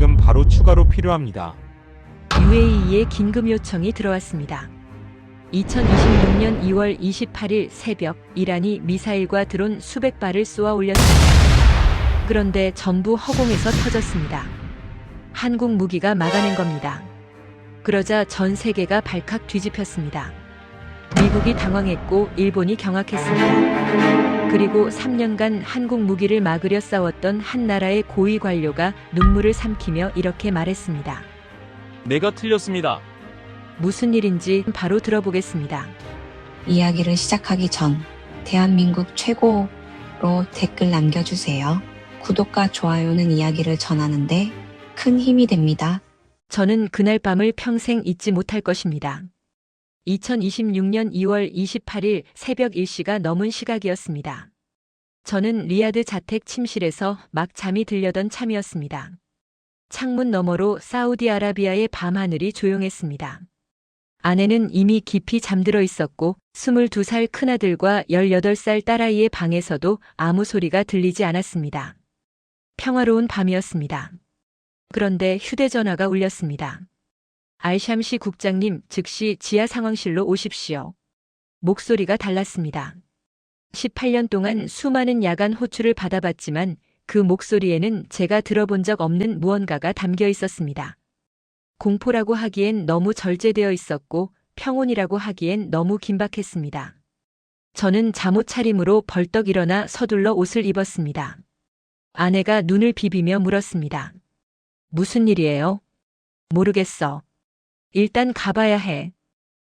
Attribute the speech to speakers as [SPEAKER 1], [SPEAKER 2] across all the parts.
[SPEAKER 1] 지금 바로 추가로 필요합니다.
[SPEAKER 2] UAE의 긴급 요청이 들어왔습니다. 2026년 2월 28일 새벽 이란이 미사일과 드론 수백 발을 쏘아 올렸습니다. 그런데 전부 허공에서 터졌습니다. 한국 무기가 막아낸 겁니다. 그러자 전 세계가 발칵 뒤집혔습니다. 미국이 당황했고 일본이 경악했습니다. 그리고 3년간 한국 무기를 막으려 싸웠던 한 나라의 고위 관료가 눈물을 삼키며 이렇게 말했습니다.
[SPEAKER 3] 내가 틀렸습니다.
[SPEAKER 2] 무슨 일인지 바로 들어보겠습니다.
[SPEAKER 4] 이야기를 시작하기 전 대한민국 최고로 댓글 남겨주세요. 구독과 좋아요는 이야기를 전하는데 큰 힘이 됩니다.
[SPEAKER 2] 저는 그날 밤을 평생 잊지 못할 것입니다. 2026년 2월 28일 새벽 1시가 넘은 시각이었습니다. 저는 리야드 자택 침실에서 막 잠이 들려던 참이었습니다. 창문 너머로 사우디아라비아의 밤하늘이 조용했습니다. 아내는 이미 깊이 잠들어 있었고 22살 큰아들과 18살 딸아이의 방에서도 아무 소리가 들리지 않았습니다. 평화로운 밤이었습니다. 그런데 휴대전화가 울렸습니다. 알샴시 국장님, 즉시 지하 상황실로 오십시오. 목소리가 달랐습니다. 18년 동안 수많은 야간 호출을 받아봤지만 그 목소리에는 제가 들어본 적 없는 무언가가 담겨 있었습니다. 공포라고 하기엔 너무 절제되어 있었고 평온이라고 하기엔 너무 긴박했습니다. 저는 잠옷 차림으로 벌떡 일어나 서둘러 옷을 입었습니다. 아내가 눈을 비비며 물었습니다. 무슨 일이에요? 모르겠어. 일단 가봐야 해.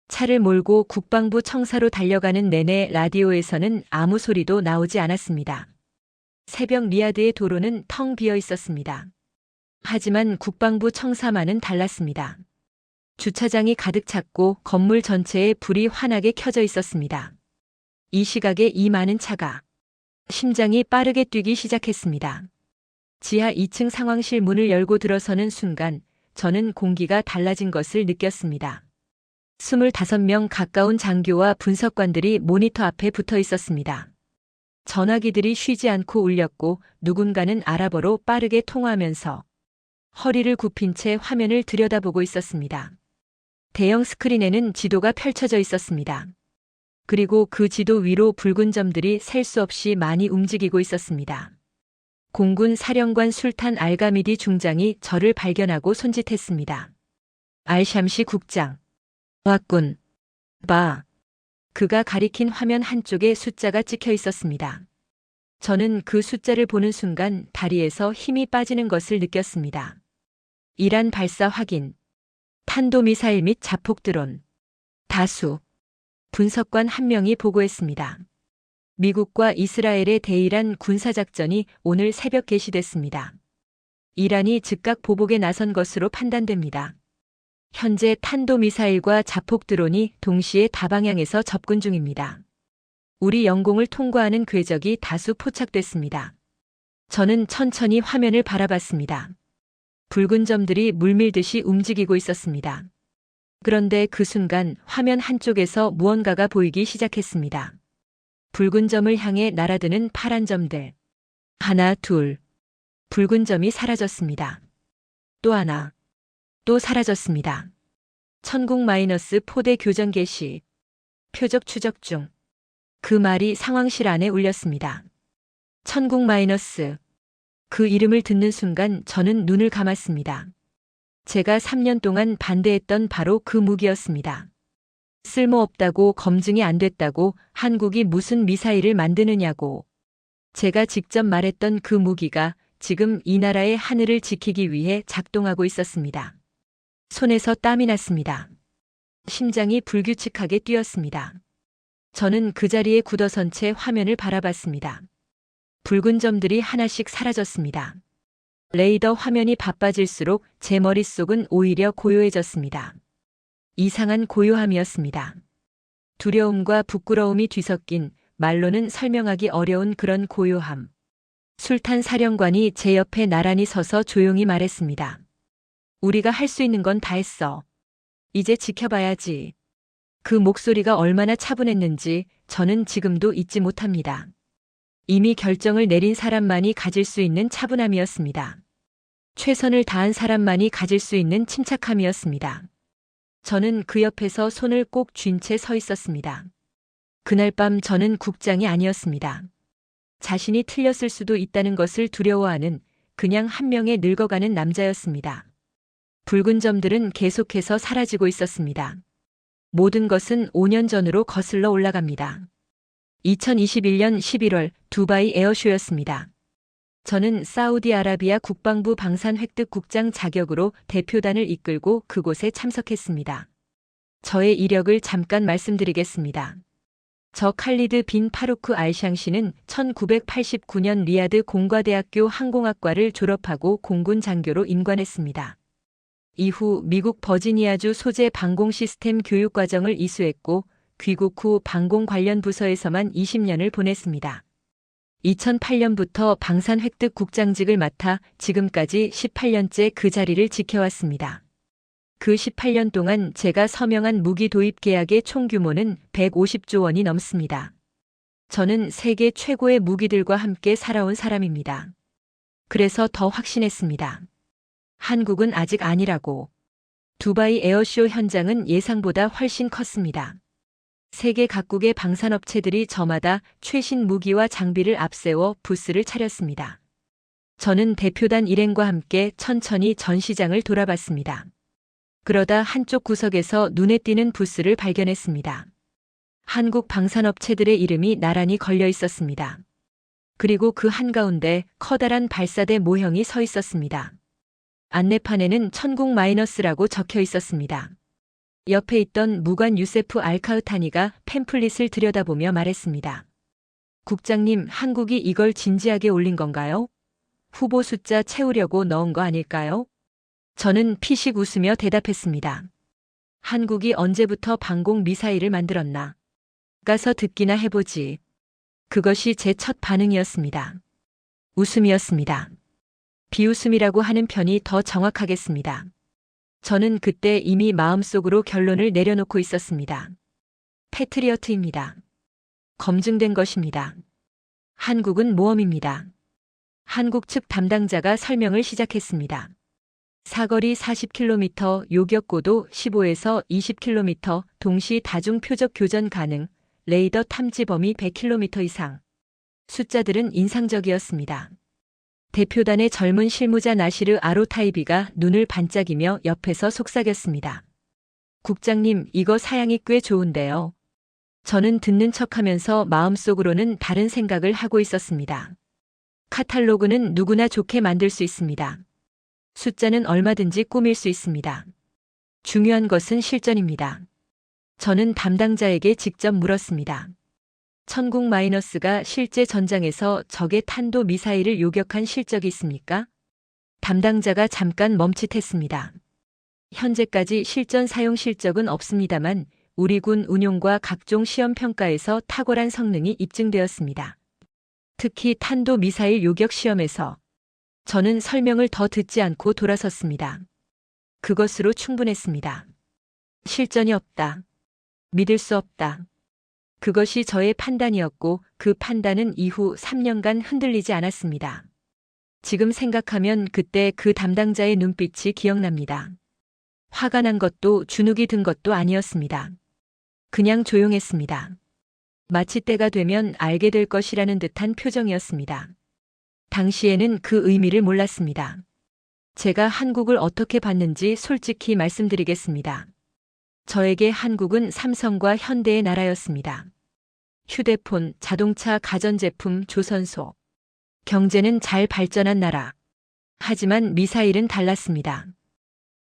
[SPEAKER 2] 차를 몰고 국방부 청사로 달려가는 내내 라디오에서는 아무 소리도 나오지 않았습니다. 새벽 리야드의 도로는 텅 비어 있었습니다. 하지만 국방부 청사만은 달랐습니다. 주차장이 가득 찼고 건물 전체에 불이 환하게 켜져 있었습니다. 이 시각에 이 많은 차가 심장이 빠르게 뛰기 시작했습니다. 지하 2층 상황실 문을 열고 들어서는 순간 저는 공기가 달라진 것을 느꼈습니다. 25명 가까운 장교와 분석관들이 모니터 앞에 붙어 있었습니다. 전화기들이 쉬지 않고 울렸고 누군가는 아랍어로 빠르게 통화하면서 허리를 굽힌 채 화면을 들여다보고 있었습니다. 대형 스크린에는 지도가 펼쳐져 있었습니다. 그리고 그 지도 위로 붉은 점들이 셀 수 없이 많이 움직이고 있었습니다. 공군 사령관 술탄 알가미디 중장이 저를 발견하고 손짓했습니다. 알샴시 국장. 왔군. 봐. 그가 가리킨 화면 한쪽에 숫자가 찍혀 있었습니다. 저는 그 숫자를 보는 순간 다리에서 힘이 빠지는 것을 느꼈습니다. 이란 발사 확인. 탄도미사일 및 자폭 드론. 다수. 분석관 한 명이 보고했습니다. 미국과 이스라엘의 대이란 군사작전이 오늘 새벽 개시됐습니다. 이란이 즉각 보복에 나선 것으로 판단됩니다. 현재 탄도미사일과 자폭 드론이 동시에 다방향에서 접근 중입니다. 우리 영공을 통과하는 궤적이 다수 포착됐습니다. 저는 천천히 화면을 바라봤습니다. 붉은 점들이 물밀듯이 움직이고 있었습니다. 그런데 그 순간 화면 한쪽에서 무언가가 보이기 시작했습니다. 붉은 점을 향해 날아드는 파란 점들. 하나, 둘. 붉은 점이 사라졌습니다. 또 하나. 또 사라졌습니다. 천국 -4대 교전 개시. 표적 추적 중. 그 말이 상황실 안에 울렸습니다. 천국 -. 그 이름을 듣는 순간 저는 눈을 감았습니다. 제가 3년 동안 반대했던 바로 그 무기였습니다. 쓸모없다고, 검증이 안 됐다고, 한국이 무슨 미사일을 만드느냐고. 제가 직접 말했던 그 무기가 지금 이 나라의 하늘을 지키기 위해 작동하고 있었습니다. 손에서 땀이 났습니다. 심장이 불규칙하게 뛰었습니다. 저는 그 자리에 굳어선 채 화면을 바라봤습니다. 붉은 점들이 하나씩 사라졌습니다. 레이더 화면이 바빠질수록 제 머릿속은 오히려 고요해졌습니다. 이상한 고요함이었습니다. 두려움과 부끄러움이 뒤섞인 말로는 설명하기 어려운 그런 고요함. 술탄 사령관이 제 옆에 나란히 서서 조용히 말했습니다. 우리가 할 수 있는 건 다 했어. 이제 지켜봐야지. 그 목소리가 얼마나 차분했는지 저는 지금도 잊지 못합니다. 이미 결정을 내린 사람만이 가질 수 있는 차분함이었습니다. 최선을 다한 사람만이 가질 수 있는 침착함이었습니다. 저는 그 옆에서 손을 꼭 쥔 채 서 있었습니다. 그날 밤 저는 국장이 아니었습니다. 자신이 틀렸을 수도 있다는 것을 두려워하는 그냥 한 명의 늙어가는 남자였습니다. 붉은 점들은 계속해서 사라지고 있었습니다. 모든 것은 5년 전으로 거슬러 올라갑니다. 2021년 11월 두바이 에어쇼였습니다. 저는 사우디아라비아 국방부 방산 획득 국장 자격으로 대표단을 이끌고 그곳에 참석했습니다. 저의 이력을 잠깐 말씀드리겠습니다. 저 칼리드 빈 파루크 알샹시는 1989년 리야드 공과대학교 항공학과를 졸업하고 공군 장교로 임관했습니다. 이후 미국 버지니아주 소재 방공 시스템 교육과정을 이수했고 귀국 후 방공 관련 부서에서만 20년을 보냈습니다. 2008년부터 방산 획득 국장직을 맡아 지금까지 18년째 그 자리를 지켜왔습니다. 그 18년 동안 제가 서명한 무기 도입 계약의 총 규모는 150조 원이 넘습니다. 저는 세계 최고의 무기들과 함께 살아온 사람입니다. 그래서 더 확신했습니다. 한국은 아직 아니라고. 두바이 에어쇼 현장은 예상보다 훨씬 컸습니다. 세계 각국의 방산업체들이 저마다 최신 무기와 장비를 앞세워 부스를 차렸습니다. 저는 대표단 일행과 함께 천천히 전시장을 돌아봤습니다. 그러다 한쪽 구석에서 눈에 띄는 부스를 발견했습니다. 한국 방산업체들의 이름이 나란히 걸려 있었습니다. 그리고 그 한가운데 커다란 발사대 모형이 서 있었습니다. 안내판에는 천국-라고 적혀 있었습니다. 옆에 있던 무관 유세프 알카흐타니가 팸플릿을 들여다보며 말했습니다. 국장님, 한국이 이걸 진지하게 올린 건가요? 후보 숫자 채우려고 넣은 거 아닐까요? 저는 피식 웃으며 대답했습니다. 한국이 언제부터 방공 미사일을 만들었나? 가서 듣기나 해보지. 그것이 제 첫 반응이었습니다. 웃음이었습니다. 비웃음이라고 하는 편이 더 정확하겠습니다. 저는 그때 이미 마음속으로 결론을 내려놓고 있었습니다. 패트리어트입니다. 검증된 것입니다. 한국은 모험입니다. 한국 측 담당자가 설명을 시작했습니다. 사거리 40km, 요격고도 15에서 20km, 동시 다중 표적 교전 가능, 레이더 탐지 범위 100km 이상. 숫자들은 인상적이었습니다. 대표단의 젊은 실무자 나시르 아로타이비가 눈을 반짝이며 옆에서 속삭였습니다. 국장님, 이거 사양이 꽤 좋은데요. 저는 듣는 척하면서 마음속으로는 다른 생각을 하고 있었습니다. 카탈로그는 누구나 좋게 만들 수 있습니다. 숫자는 얼마든지 꾸밀 수 있습니다. 중요한 것은 실전입니다. 저는 담당자에게 직접 물었습니다. 천국-가 실제 전장에서 적의 탄도 미사일을 요격한 실적이 있습니까? 담당자가 잠깐 멈칫했습니다. 현재까지 실전 사용 실적은 없습니다만 우리 군 운용과 각종 시험 평가에서 탁월한 성능이 입증되었습니다. 특히 탄도 미사일 요격 시험에서. 저는 설명을 더 듣지 않고 돌아섰습니다. 그것으로 충분했습니다. 실전이 없다. 믿을 수 없다. 그것이 저의 판단이었고 그 판단은 이후 3년간 흔들리지 않았습니다. 지금 생각하면 그때 그 담당자의 눈빛이 기억납니다. 화가 난 것도 주눅이 든 것도 아니었습니다. 그냥 조용했습니다. 마치 때가 되면 알게 될 것이라는 듯한 표정이었습니다. 당시에는 그 의미를 몰랐습니다. 제가 한국을 어떻게 봤는지 솔직히 말씀드리겠습니다. 저에게 한국은 삼성과 현대의 나라였습니다. 휴대폰, 자동차, 가전제품, 조선소. 경제는 잘 발전한 나라. 하지만 미사일은 달랐습니다.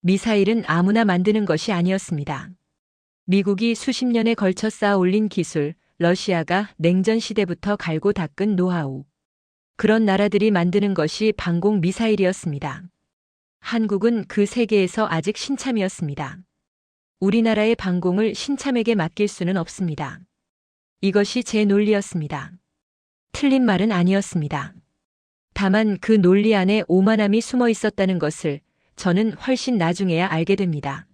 [SPEAKER 2] 미사일은 아무나 만드는 것이 아니었습니다. 미국이 수십 년에 걸쳐 쌓아 올린 기술, 러시아가 냉전 시대부터 갈고 닦은 노하우. 그런 나라들이 만드는 것이 방공 미사일이었습니다. 한국은 그 세계에서 아직 신참이었습니다. 우리나라의 방공을 신참에게 맡길 수는 없습니다. 이것이 제 논리였습니다. 틀린 말은 아니었습니다. 다만 그 논리 안에 오만함이 숨어 있었다는 것을 저는 훨씬 나중에야 알게 됩니다.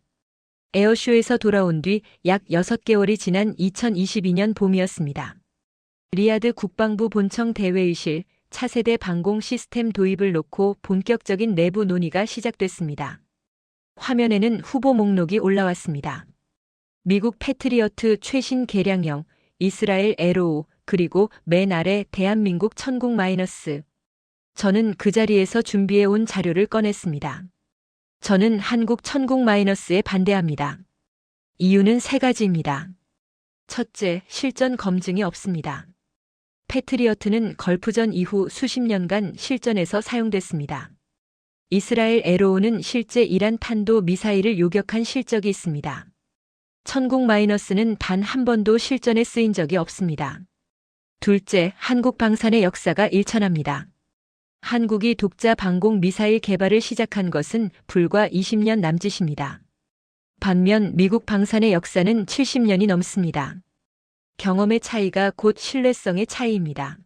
[SPEAKER 2] 에어쇼에서 돌아온 뒤 약 6개월이 지난 2022년 봄이었습니다. 리야드 국방부 본청 대회의실, 차세대 방공 시스템 도입을 놓고 본격적인 내부 논의가 시작됐습니다. 화면에는 후보 목록이 올라왔습니다. 미국 패트리어트 최신 개량형, 이스라엘 에로우, 그리고 맨 아래 대한민국 천국 마이너스. 저는 그 자리에서 준비해온 자료를 꺼냈습니다. 저는 한국 천국 마이너스에 반대합니다. 이유는 세 가지입니다. 첫째, 실전 검증이 없습니다. 패트리어트는 걸프전 이후 수십 년간 실전에서 사용됐습니다. 이스라엘 에로우는 실제 이란 탄도 미사일을 요격한 실적이 있습니다. 천국 마이너스는 단 한 번도 실전에 쓰인 적이 없습니다. 둘째, 한국 방산의 역사가 일천합니다. 한국이 독자 방공 미사일 개발을 시작한 것은 불과 20년 남짓입니다. 반면 미국 방산의 역사는 70년이 넘습니다. 경험의 차이가 곧 신뢰성의 차이입니다.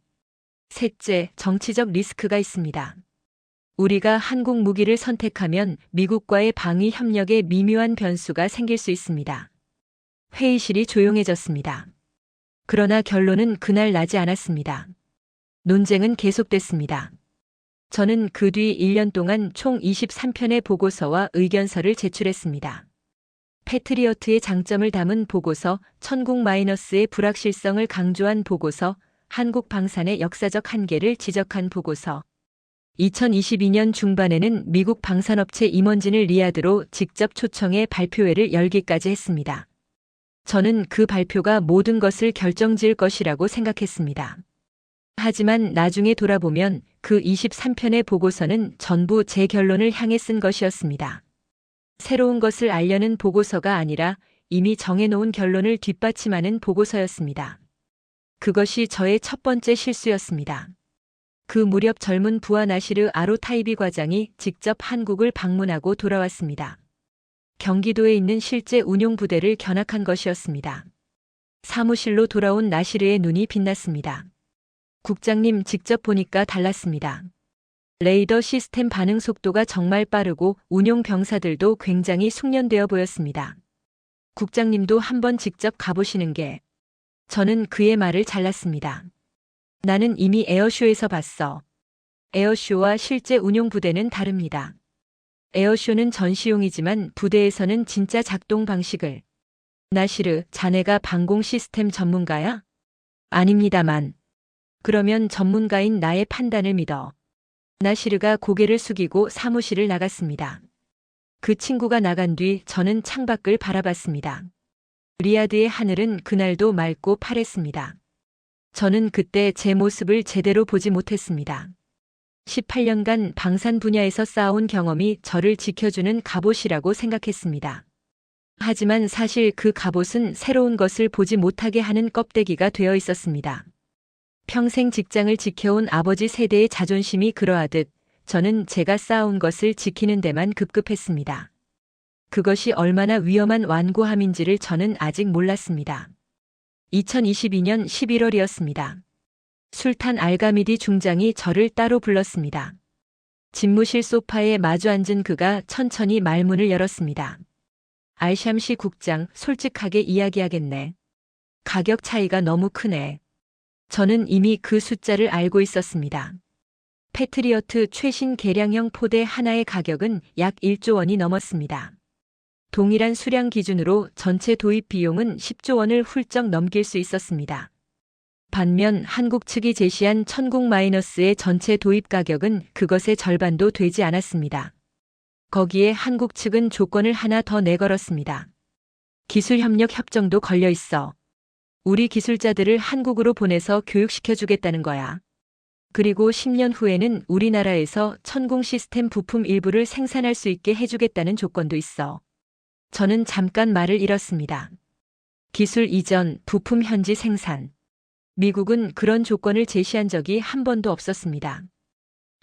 [SPEAKER 2] 셋째, 정치적 리스크가 있습니다. 우리가 한국 무기를 선택하면 미국과의 방위 협력에 미묘한 변수가 생길 수 있습니다. 회의실이 조용해졌습니다. 그러나 결론은 그날 나지 않았습니다. 논쟁은 계속됐습니다. 저는 그 뒤 1년 동안 총 23편의 보고서와 의견서를 제출했습니다. 패트리어트의 장점을 담은 보고서, 천국 마이너스의 불확실성을 강조한 보고서, 한국 방산의 역사적 한계를 지적한 보고서. 2022년 중반에는 미국 방산업체 임원진을 리야드로 직접 초청해 발표회를 열기까지 했습니다. 저는 그 발표가 모든 것을 결정지을 것이라고 생각했습니다. 하지만 나중에 돌아보면 그 23편의 보고서는 전부 제 결론을 향해 쓴 것이었습니다. 새로운 것을 알려는 보고서가 아니라 이미 정해놓은 결론을 뒷받침하는 보고서였습니다. 그것이 저의 첫 번째 실수였습니다. 그 무렵 젊은 부하 나시르 아로타이비 과장이 직접 한국을 방문하고 돌아왔습니다. 경기도에 있는 실제 운용 부대를 견학한 것이었습니다. 사무실로 돌아온 나시르의 눈이 빛났습니다. 국장님, 직접 보니까 달랐습니다. 레이더 시스템 반응 속도가 정말 빠르고 운용 병사들도 굉장히 숙련되어 보였습니다. 국장님도 한번 직접 가보시는 게. 저는 그의 말을 잘랐습니다. 나는 이미 에어쇼에서 봤어. 에어쇼와 실제 운용 부대는 다릅니다. 에어쇼는 전시용이지만 부대에서는 진짜 작동 방식을. 나시르, 자네가 방공 시스템 전문가야? 아닙니다만. 그러면 전문가인 나의 판단을 믿어. 나시르가 고개를 숙이고 사무실을 나갔습니다. 그 친구가 나간 뒤 저는 창밖을 바라봤습니다. 리야드의 하늘은 그날도 맑고 파랬습니다. 저는 그때 제 모습을 제대로 보지 못했습니다. 18년간 방산 분야에서 쌓아온 경험이 저를 지켜주는 갑옷이라고 생각했습니다. 하지만 사실 그 갑옷은 새로운 것을 보지 못하게 하는 껍데기가 되어 있었습니다. 평생 직장을 지켜온 아버지 세대의 자존심이 그러하듯 저는 제가 쌓아온 것을 지키는 데만 급급했습니다. 그것이 얼마나 위험한 완고함인지를 저는 아직 몰랐습니다. 2022년 11월이었습니다. 술탄 알가미디 중장이 저를 따로 불렀습니다. 집무실 소파에 마주 앉은 그가 천천히 말문을 열었습니다. 알샴시 국장, 솔직하게 이야기하겠네. 가격 차이가 너무 크네. 저는 이미 그 숫자를 알고 있었습니다. 패트리어트 최신 개량형 포대 하나의 가격은 약 1조 원이 넘었습니다. 동일한 수량 기준으로 전체 도입 비용은 10조 원을 훌쩍 넘길 수 있었습니다. 반면 한국 측이 제시한 천국 마이너스의 전체 도입 가격은 그것의 절반도 되지 않았습니다. 거기에 한국 측은 조건을 하나 더 내걸었습니다. 기술협력 협정도 걸려 있어. 우리 기술자들을 한국으로 보내서 교육시켜주겠다는 거야. 그리고 10년 후에는 우리나라에서 천공 시스템 부품 일부를 생산할 수 있게 해주겠다는 조건도 있어. 저는 잠깐 말을 잃었습니다. 기술 이전, 부품 현지 생산. 미국은 그런 조건을 제시한 적이 한 번도 없었습니다.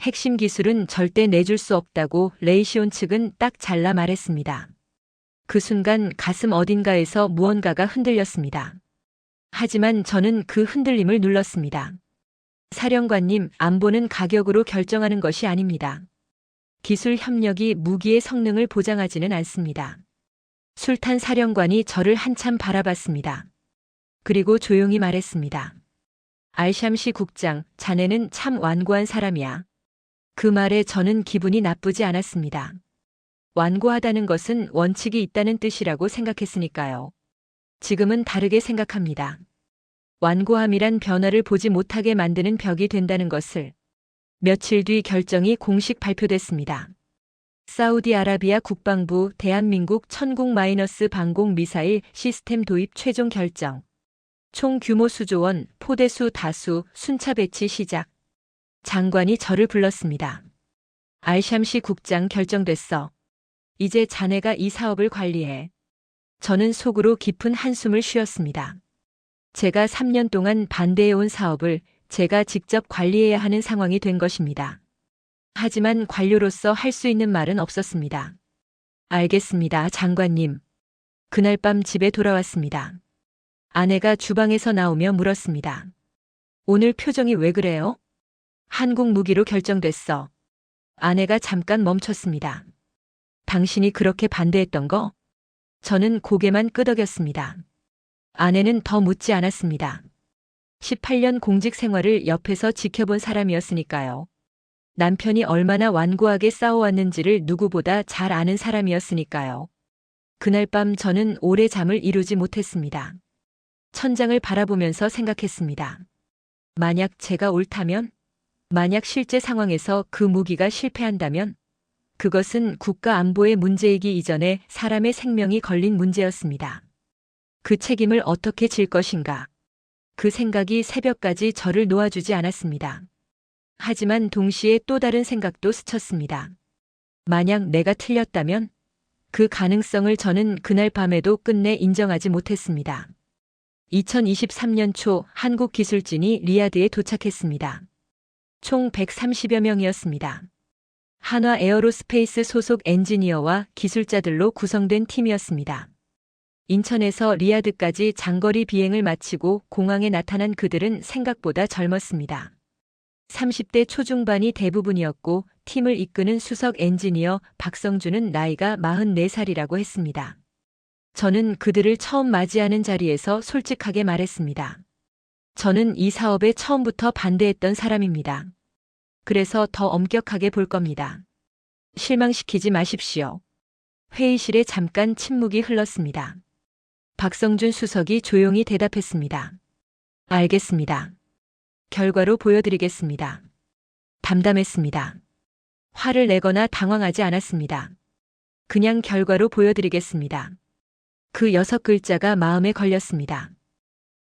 [SPEAKER 2] 핵심 기술은 절대 내줄 수 없다고 레이시온 측은 딱 잘라 말했습니다. 그 순간 가슴 어딘가에서 무언가가 흔들렸습니다. 하지만 저는 그 흔들림을 눌렀습니다. 사령관님, 안보는 가격으로 결정하는 것이 아닙니다. 기술 협력이 무기의 성능을 보장하지는 않습니다. 술탄 사령관이 저를 한참 바라봤습니다. 그리고 조용히 말했습니다. 알샴시 국장, 자네는 참 완고한 사람이야. 그 말에 저는 기분이 나쁘지 않았습니다. 완고하다는 것은 원칙이 있다는 뜻이라고 생각했으니까요. 지금은 다르게 생각합니다. 완고함이란 변화를 보지 못하게 만드는 벽이 된다는 것을. 며칠 뒤 결정이 공식 발표됐습니다. 사우디아라비아 국방부 대한민국 천국 마이너스 방공 미사일 시스템 도입 최종 결정. 총 규모 수조원, 포대수 다수, 순차 배치 시작. 장관이 저를 불렀습니다. 알샴시 국장 결정됐어. 이제 자네가 이 사업을 관리해. 저는 속으로 깊은 한숨을 쉬었습니다. 제가 3년 동안 반대해온 사업을 제가 직접 관리해야 하는 상황이 된 것입니다. 하지만 관료로서 할 수 있는 말은 없었습니다. 알겠습니다, 장관님. 그날 밤 집에 돌아왔습니다. 아내가 주방에서 나오며 물었습니다. 오늘 표정이 왜 그래요? 한국 무기로 결정됐어. 아내가 잠깐 멈췄습니다. 당신이 그렇게 반대했던 거? 저는 고개만 끄덕였습니다. 아내는 더 묻지 않았습니다. 18년 공직 생활을 옆에서 지켜본 사람이었으니까요. 남편이 얼마나 완고하게 싸워왔는지를 누구보다 잘 아는 사람이었으니까요. 그날 밤 저는 오래 잠을 이루지 못했습니다. 천장을 바라보면서 생각했습니다. 만약 제가 옳다면? 만약 실제 상황에서 그 무기가 실패한다면? 그것은 국가 안보의 문제이기 이전에 사람의 생명이 걸린 문제였습니다. 그 책임을 어떻게 질 것인가? 그 생각이 새벽까지 저를 놓아주지 않았습니다. 하지만 동시에 또 다른 생각도 스쳤습니다. 만약 내가 틀렸다면? 그 가능성을 저는 그날 밤에도 끝내 인정하지 못했습니다. 2023년 초 한국 기술진이 리야드에 도착했습니다. 총 130여 명이었습니다. 한화 에어로스페이스 소속 엔지니어와 기술자들로 구성된 팀이었습니다. 인천에서 리야드까지 장거리 비행을 마치고 공항에 나타난 그들은 생각보다 젊었습니다. 30대 초중반이 대부분이었고 팀을 이끄는 수석 엔지니어 박성준은 나이가 44살이라고 했습니다. 저는 그들을 처음 맞이하는 자리에서 솔직하게 말했습니다. 저는 이 사업에 처음부터 반대했던 사람입니다. 그래서 더 엄격하게 볼 겁니다. 실망시키지 마십시오. 회의실에 잠깐 침묵이 흘렀습니다. 박성준 수석이 조용히 대답했습니다. 알겠습니다. 결과로 보여드리겠습니다. 담담했습니다. 화를 내거나 당황하지 않았습니다. 그냥 결과로 보여드리겠습니다. 그 6글자가 마음에 걸렸습니다.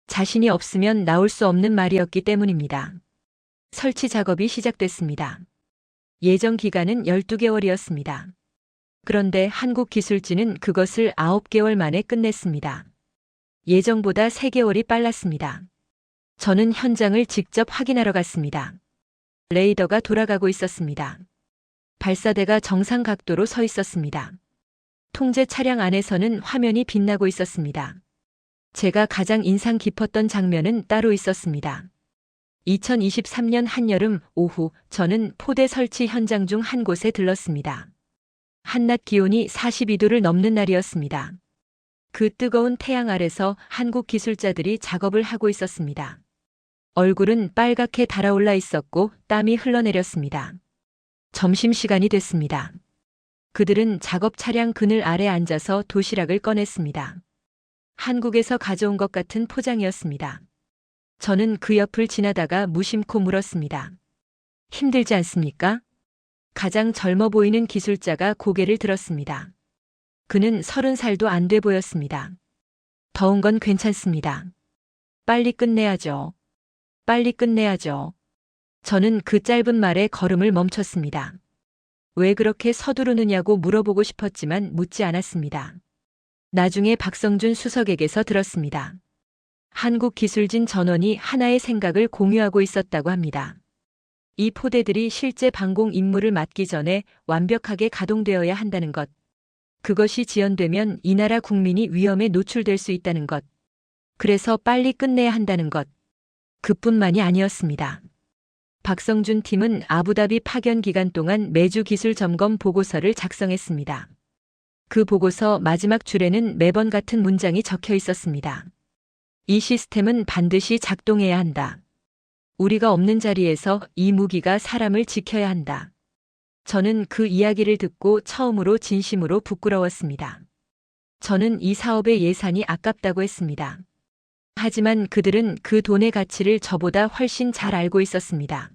[SPEAKER 2] 자신이 없으면 나올 수 없는 말이었기 때문입니다. 설치 작업이 시작됐습니다. 예정 기간은 12개월이었습니다. 그런데 한국기술진은 그것을 9개월 만에 끝냈습니다. 예정보다 3개월이 빨랐습니다. 저는 현장을 직접 확인하러 갔습니다. 레이더가 돌아가고 있었습니다. 발사대가 정상 각도로 서 있었습니다. 통제 차량 안에서는 화면이 빛나고 있었습니다. 제가 가장 인상 깊었던 장면은 따로 있었습니다. 2023년 한여름 오후 저는 포대 설치 현장 중 한 곳에 들렀습니다. 한낮 기온이 42도를 넘는 날이었습니다. 그 뜨거운 태양 아래서 한국 기술자들이 작업을 하고 있었습니다. 얼굴은 빨갛게 달아올라 있었고 땀이 흘러내렸습니다. 점심시간이 됐습니다. 그들은 작업 차량 그늘 아래 앉아서 도시락을 꺼냈습니다. 한국에서 가져온 것 같은 포장이었습니다. 저는 그 옆을 지나다가 무심코 물었습니다. 힘들지 않습니까? 가장 젊어 보이는 기술자가 고개를 들었습니다. 그는 30살도 안 돼 보였습니다. 더운 건 괜찮습니다. 빨리 끝내야죠. 빨리 끝내야죠. 저는 그 짧은 말에 걸음을 멈췄습니다. 왜 그렇게 서두르느냐고 물어보고 싶었지만 묻지 않았습니다. 나중에 박성준 수석에게서 들었습니다. 한국기술진 전원이 하나의 생각을 공유하고 있었다고 합니다. 이 포대들이 실제 방공 임무를 맡기 전에 완벽하게 가동되어야 한다는 것. 그것이 지연되면 이 나라 국민이 위험에 노출될 수 있다는 것. 그래서 빨리 끝내야 한다는 것. 그뿐만이 아니었습니다. 박성준 팀은 아부다비 파견 기간 동안 매주 기술 점검 보고서를 작성했습니다. 그 보고서 마지막 줄에는 매번 같은 문장이 적혀 있었습니다. 이 시스템은 반드시 작동해야 한다. 우리가 없는 자리에서 이 무기가 사람을 지켜야 한다. 저는 그 이야기를 듣고 처음으로 진심으로 부끄러웠습니다. 저는 이 사업의 예산이 아깝다고 했습니다. 하지만 그들은 그 돈의 가치를 저보다 훨씬 잘 알고 있었습니다.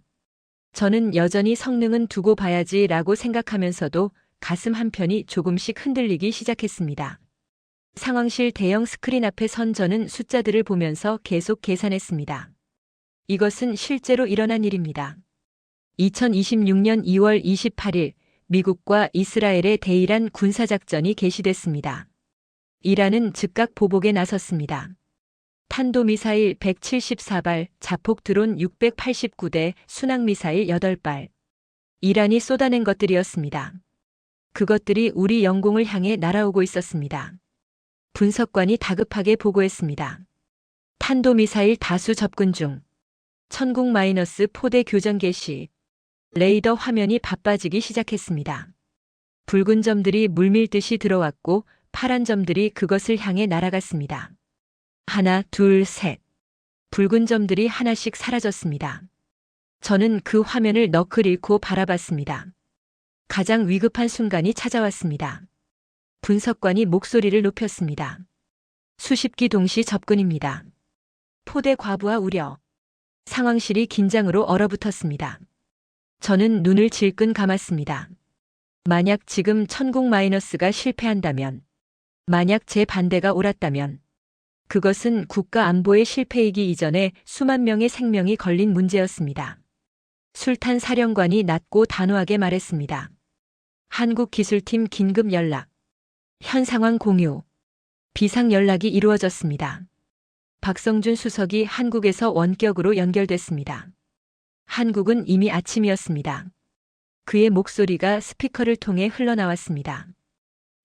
[SPEAKER 2] 저는 여전히 성능은 두고 봐야지라고 생각하면서도 가슴 한편이 조금씩 흔들리기 시작했습니다. 상황실 대형 스크린 앞에 선 저는 숫자들을 보면서 계속 계산했습니다. 이것은 실제로 일어난 일입니다. 2026년 2월 28일 미국과 이스라엘의 대이란 군사작전이 개시됐습니다. 이란은 즉각 보복에 나섰습니다. 탄도미사일 174발, 자폭 드론 689대, 순항미사일 8발. 이란이 쏟아낸 것들이었습니다. 그것들이 우리 영공을 향해 날아오고 있었습니다. 분석관이 다급하게 보고했습니다. 탄도미사일 다수 접근 중. 천국-4대 교전 개시. 레이더 화면이 바빠지기 시작했습니다. 붉은 점들이 물밀듯이 들어왔고 파란 점들이 그것을 향해 날아갔습니다. 하나, 둘, 셋. 붉은 점들이 하나씩 사라졌습니다. 저는 그 화면을 너클 잃고 바라봤습니다. 가장 위급한 순간이 찾아왔습니다. 분석관이 목소리를 높였습니다. 수십 기 동시 접근입니다. 포대 과부하 우려. 상황실이 긴장으로 얼어붙었습니다. 저는 눈을 질끈 감았습니다. 만약 지금 천국-가 실패한다면, 만약 제 반대가 옳았다면, 그것은 국가 안보의 실패이기 이전에 수만 명의 생명이 걸린 문제였습니다. 술탄 사령관이 낮고 단호하게 말했습니다. 한국기술팀 긴급 연락. 현 상황 공유. 비상 연락이 이루어졌습니다. 박성준 수석이 한국에서 원격으로 연결됐습니다. 한국은 이미 아침이었습니다. 그의 목소리가 스피커를 통해 흘러나왔습니다.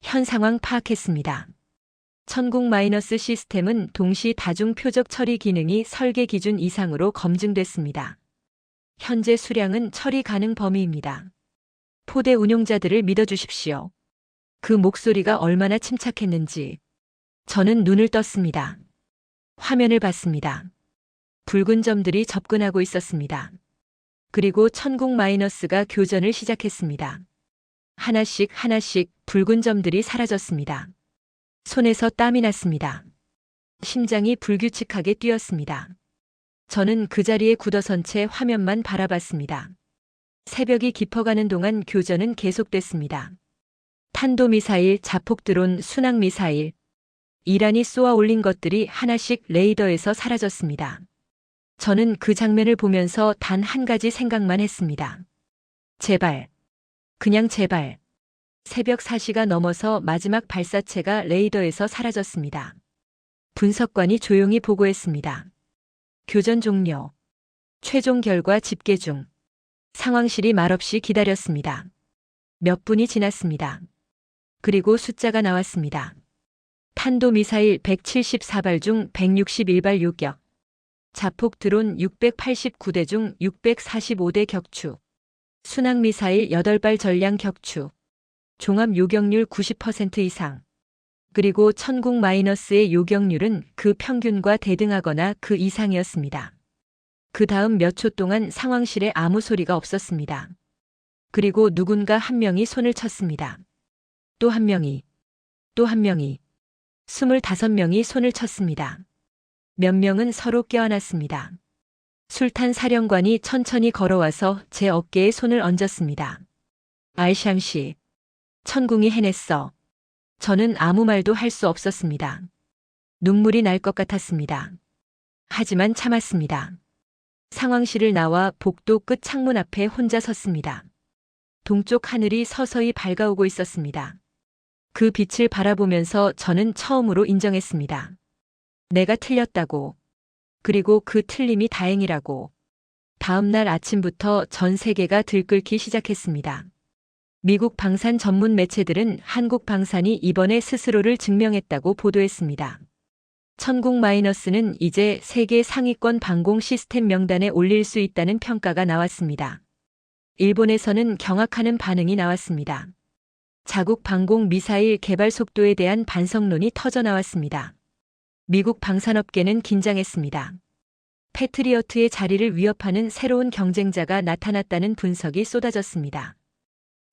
[SPEAKER 2] 현 상황 파악했습니다. 천국- 시스템은 동시 다중 표적 처리 기능이 설계 기준 이상으로 검증됐습니다. 현재 수량은 처리 가능 범위입니다. 포대 운용자들을 믿어주십시오. 그 목소리가 얼마나 침착했는지 저는 눈을 떴습니다. 화면을 봤습니다. 붉은 점들이 접근하고 있었습니다. 그리고 천국-가 교전을 시작했습니다. 하나씩 하나씩 붉은 점들이 사라졌습니다. 손에서 땀이 났습니다. 심장이 불규칙하게 뛰었습니다. 저는 그 자리에 굳어선 채 화면만 바라봤습니다. 새벽이 깊어가는 동안 교전은 계속됐습니다. 탄도미사일, 자폭드론, 순항미사일. 이란이 쏘아 올린 것들이 하나씩 레이더에서 사라졌습니다. 저는 그 장면을 보면서 단 한 가지 생각만 했습니다. 제발. 그냥 제발. 새벽 4시가 넘어서 마지막 발사체가 레이더에서 사라졌습니다. 분석관이 조용히 보고했습니다. 교전 종료. 최종 결과 집계 중. 상황실이 말없이 기다렸습니다. 몇 분이 지났습니다. 그리고 숫자가 나왔습니다. 탄도미사일 174발 중 161발 요격. 자폭 드론 689대 중 645대 격추. 순항미사일 8발 전량 격추. 종합 요격률 90% 이상. 그리고 천국-의 요격률은 그 평균과 대등하거나 그 이상이었습니다. 그 다음 몇 초 동안 상황실에 아무 소리가 없었습니다. 그리고 누군가 한 명이 손을 쳤습니다. 또 한 명이, 또 한 명이, 25명이 손을 쳤습니다. 몇 명은 서로 껴안았습니다. 술탄 사령관이 천천히 걸어와서 제 어깨에 손을 얹었습니다. 알샹시, 천궁이 해냈어. 저는 아무 말도 할 수 없었습니다. 눈물이 날 것 같았습니다. 하지만 참았습니다. 상황실을 나와 복도 끝 창문 앞에 혼자 섰습니다. 동쪽 하늘이 서서히 밝아오고 있었습니다. 그 빛을 바라보면서 저는 처음으로 인정했습니다. 내가 틀렸다고. 그리고 그 틀림이 다행이라고. 다음 날 아침부터 전 세계가 들끓기 시작했습니다. 미국 방산 전문 매체들은 한국 방산이 이번에 스스로를 증명했다고 보도했습니다. 천국-는 이제 세계 상위권 방공 시스템 명단에 올릴 수 있다는 평가가 나왔습니다. 일본에서는 경악하는 반응이 나왔습니다. 자국 방공 미사일 개발 속도에 대한 반성론이 터져 나왔습니다. 미국 방산업계는 긴장했습니다. 패트리어트의 자리를 위협하는 새로운 경쟁자가 나타났다는 분석이 쏟아졌습니다.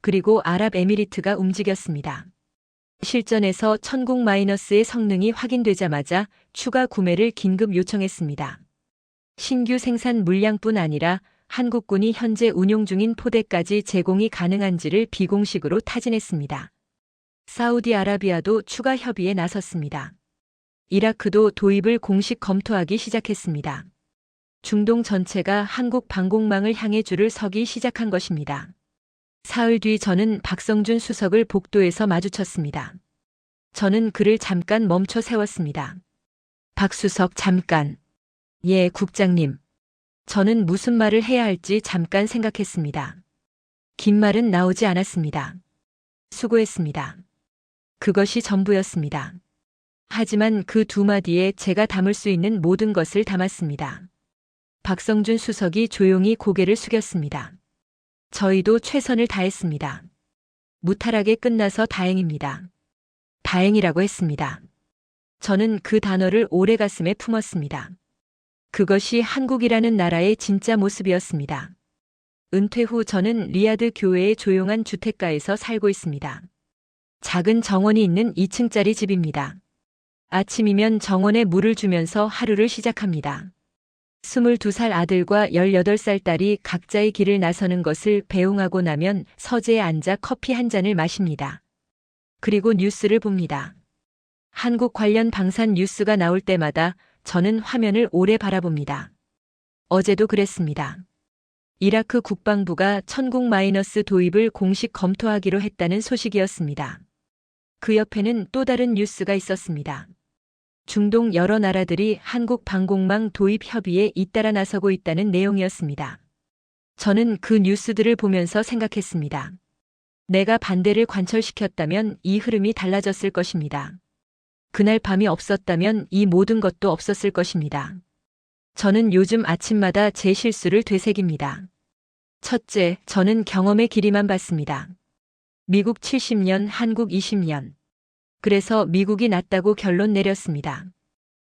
[SPEAKER 2] 그리고 아랍에미리트가 움직였습니다. 실전에서 천국 마이너스의 성능이 확인되자마자 추가 구매를 긴급 요청했습니다. 신규 생산 물량뿐 아니라 한국군이 현재 운용 중인 포대까지 제공이 가능한지를 비공식으로 타진했습니다. 사우디아라비아도 추가 협의에 나섰습니다. 이라크도 도입을 공식 검토하기 시작했습니다. 중동 전체가 한국 방공망을 향해 줄을 서기 시작한 것입니다. 사흘 뒤 저는 박성준 수석을 복도에서 마주쳤습니다. 저는 그를 잠깐 멈춰 세웠습니다. 박 수석 잠깐. 예, 국장님. 저는 무슨 말을 해야 할지 잠깐 생각했습니다. 긴 말은 나오지 않았습니다. 수고했습니다. 그것이 전부였습니다. 하지만 그 두 마디에 제가 담을 수 있는 모든 것을 담았습니다. 박성준 수석이 조용히 고개를 숙였습니다. 저희도 최선을 다했습니다. 무탈하게 끝나서 다행입니다. 다행이라고 했습니다. 저는 그 단어를 오래 가슴에 품었습니다. 그것이 한국이라는 나라의 진짜 모습이었습니다. 은퇴 후 저는 리야드 교외의 조용한 주택가에서 살고 있습니다. 작은 정원이 있는 2층짜리 집입니다. 아침이면 정원에 물을 주면서 하루를 시작합니다. 22살 아들과 18살 딸이 각자의 길을 나서는 것을 배웅하고 나면 서재에 앉아 커피 한 잔을 마십니다. 그리고 뉴스를 봅니다. 한국 관련 방산 뉴스가 나올 때마다 저는 화면을 오래 바라봅니다. 어제도 그랬습니다. 이라크 국방부가 천국 마이너스 도입을 공식 검토하기로 했다는 소식이었습니다. 그 옆에는 또 다른 뉴스가 있었습니다. 중동 여러 나라들이 한국 방공망 도입 협의에 잇따라 나서고 있다는 내용이었습니다. 저는 그 뉴스들을 보면서 생각했습니다. 내가 반대를 관철시켰다면 이 흐름이 달라졌을 것입니다. 그날 밤이 없었다면 이 모든 것도 없었을 것입니다. 저는 요즘 아침마다 제 실수를 되새깁니다. 첫째, 저는 경험의 길이만 봤습니다. 미국 70년, 한국 20년. 그래서 미국이 낫다고 결론 내렸습니다.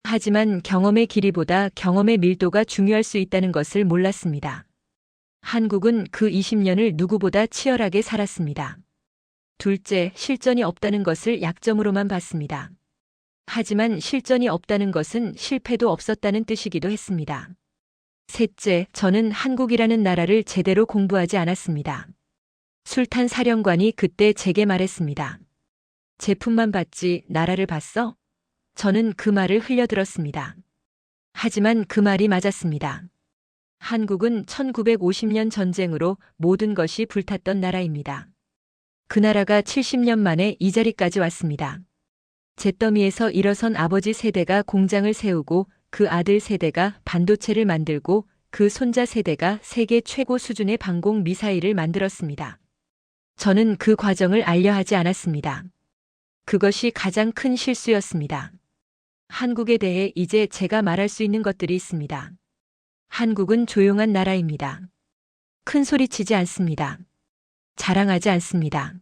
[SPEAKER 2] 하지만 경험의 길이보다 경험의 밀도가 중요할 수 있다는 것을 몰랐습니다. 한국은 그 20년을 누구보다 치열하게 살았습니다. 둘째, 실전이 없다는 것을 약점으로만 봤습니다. 하지만 실전이 없다는 것은 실패도 없었다는 뜻이기도 했습니다. 셋째, 저는 한국이라는 나라를 제대로 공부하지 않았습니다. 술탄 사령관이 그때 제게 말했습니다. 제품만 봤지 나라를 봤어? 저는 그 말을 흘려들었습니다. 하지만 그 말이 맞았습니다. 한국은 1950년 전쟁으로 모든 것이 불탔던 나라입니다. 그 나라가 70년 만에 이 자리까지 왔습니다. 잿더미에서 일어선 아버지 세대가 공장을 세우고 그 아들 세대가 반도체를 만들고 그 손자 세대가 세계 최고 수준의 방공 미사일을 만들었습니다. 저는 그 과정을 알려하지 않았습니다. 그것이 가장 큰 실수였습니다. 한국에 대해 이제 제가 말할 수 있는 것들이 있습니다. 한국은 조용한 나라입니다. 큰 소리치지 않습니다. 자랑하지 않습니다.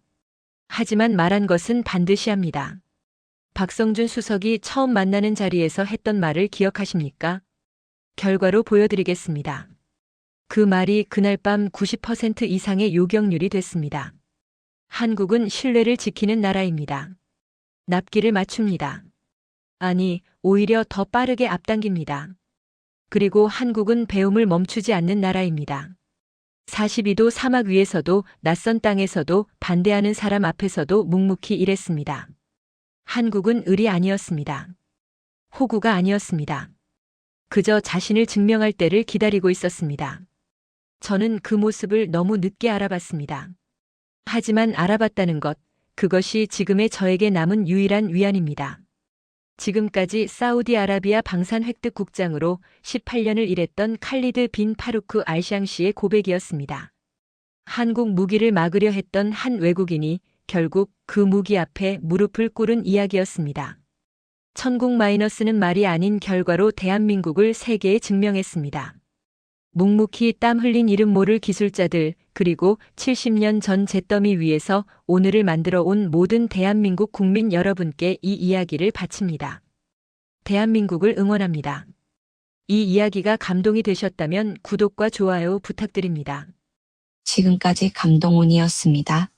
[SPEAKER 2] 하지만 말한 것은 반드시 합니다. 박성준 수석이 처음 만나는 자리에서 했던 말을 기억하십니까? 결과로 보여드리겠습니다. 그 말이 그날 밤 90% 이상의 요격률이 됐습니다. 한국은 신뢰를 지키는 나라입니다. 납기를 맞춥니다. 아니, 오히려 더 빠르게 앞당깁니다. 그리고 한국은 배움을 멈추지 않는 나라입니다. 42도 사막 위에서도 낯선 땅에서도 반대하는 사람 앞에서도 묵묵히 일했습니다. 한국은 을이 아니었습니다. 호구가 아니었습니다. 그저 자신을 증명할 때를 기다리고 있었습니다. 저는 그 모습을 너무 늦게 알아봤습니다. 하지만 알아봤다는 것, 그것이 지금의 저에게 남은 유일한 위안입니다. 지금까지 사우디아라비아 방산 획득 국장으로 18년을 일했던 칼리드 빈 파루크 알샹시의 고백이었습니다. 한국 무기를 막으려 했던 한 외국인이 결국 그 무기 앞에 무릎을 꿇은 이야기였습니다. 천국 마이너스는 말이 아닌 결과로 대한민국을 세계에 증명했습니다. 묵묵히 땀 흘린 이름 모를 기술자들, 그리고 70년 전 잿더미 위에서 오늘을 만들어 온 모든 대한민국 국민 여러분께 이 이야기를 바칩니다. 대한민국을 응원합니다. 이 이야기가 감동이 되셨다면 구독과 좋아요 부탁드립니다.
[SPEAKER 4] 지금까지 감동운이었습니다.